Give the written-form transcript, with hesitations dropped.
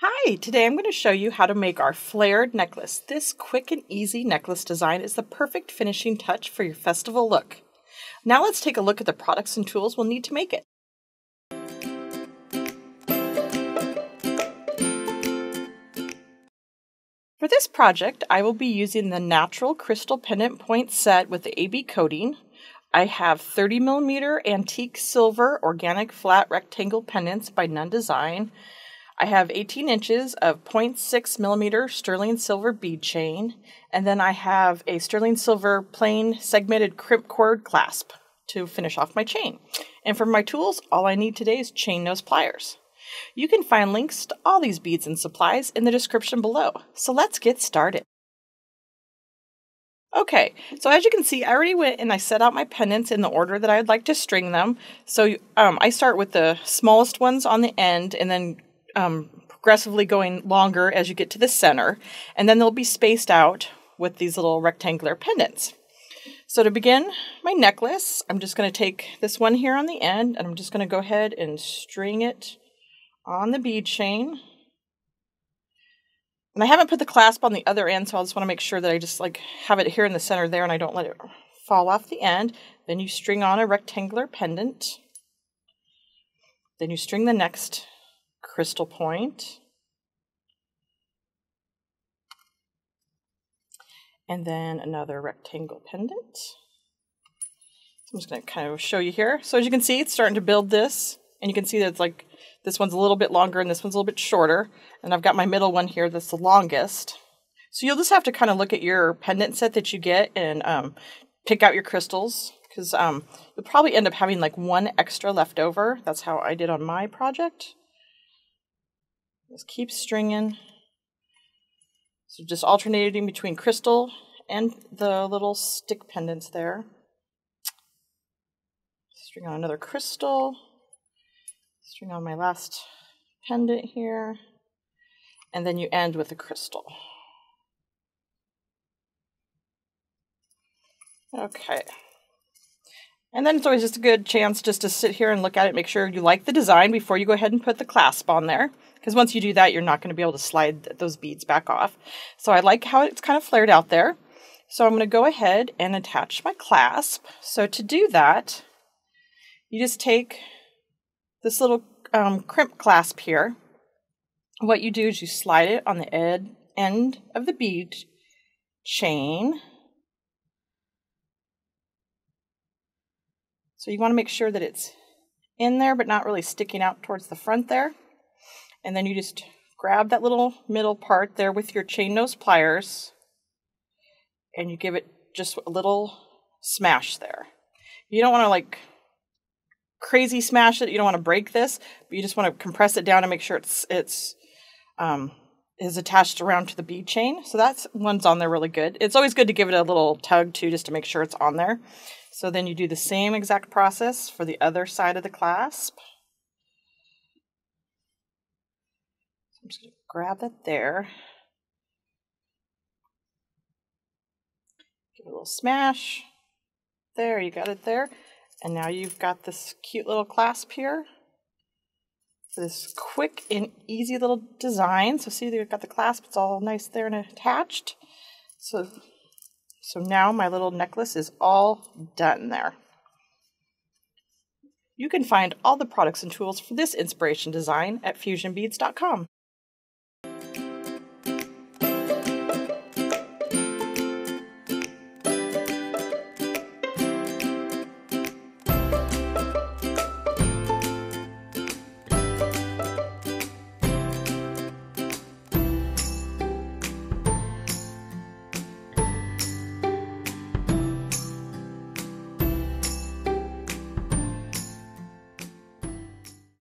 Hi, today I'm going to show you how to make our flared necklace. This quick and easy necklace design is the perfect finishing touch for your festival look. Now let's take a look at the products and tools we'll need to make it. For this project, I will be using the natural crystal pendant point set with the AB coating. I have 30mm antique silver organic flat rectangle pendants by Nunn Design. I have 18 inches of 0.6mm sterling silver bead chain, and then I have a sterling silver plain segmented crimp clasp to finish off my chain. And for my tools, all I need today is chain nose pliers. You can find links to all these beads and supplies in the description below. So let's get started. Okay, so as you can see, I already went and I set out my pendants in the order that I'd like to string them. So I start with the smallest ones on the end and then progressively going longer as you get to the center, and then they'll be spaced out with these little rectangular pendants. So to begin my necklace, I'm just going to take this one here on the end, and I'm just going to go ahead and string it on the bead chain. And I haven't put the clasp on the other end, so I just want to make sure that I just have it here in the center there and I don't let it fall off the end. Then you string on a rectangular pendant. Then you string the next crystal point, and then another rectangle pendant. So I'm just going to kind of show you here. So as you can see, it's starting to build this, and you can see that it's like this one's a little bit longer and this one's a little bit shorter, and I've got my middle one here that's the longest. So you'll just have to kind of look at your pendant set that you get and pick out your crystals, because you'll probably end up having like one extra left over. That's how I did on my project. Just keep stringing. So just alternating between crystal and the little stick pendants there. String on another crystal. String on my last pendant here. And then you end with a crystal. Okay. And then it's always just a good chance just to sit here and look at it, make sure you like the design before you go ahead and put the clasp on there. Because once you do that, you're not going to be able to slide those beads back off. So I like how it's kind of flared out there. So I'm going to go ahead and attach my clasp. So to do that, you just take this little crimp clasp here. What you do is you slide it on the end of the bead chain. So you want to make sure that it's in there, but not really sticking out towards the front there. And then you just grab that little middle part there with your chain nose pliers, and you give it just a little smash there. You don't want to crazy smash it. You don't want to break this, but you just want to compress it down and make sure it's is attached around to the bead chain. So that's one's on there really good. It's always good to give it a little tug too, just to make sure it's on there. So then you do the same exact process for the other side of the clasp. I'm just going to grab that there. Give it a little smash. There, you got it there. And now you've got this cute little clasp here. This quick and easy little design. So see, you've got the clasp. It's all nice there and attached. So now my little necklace is all done there. You can find all the products and tools for this inspiration design at fusionbeads.com.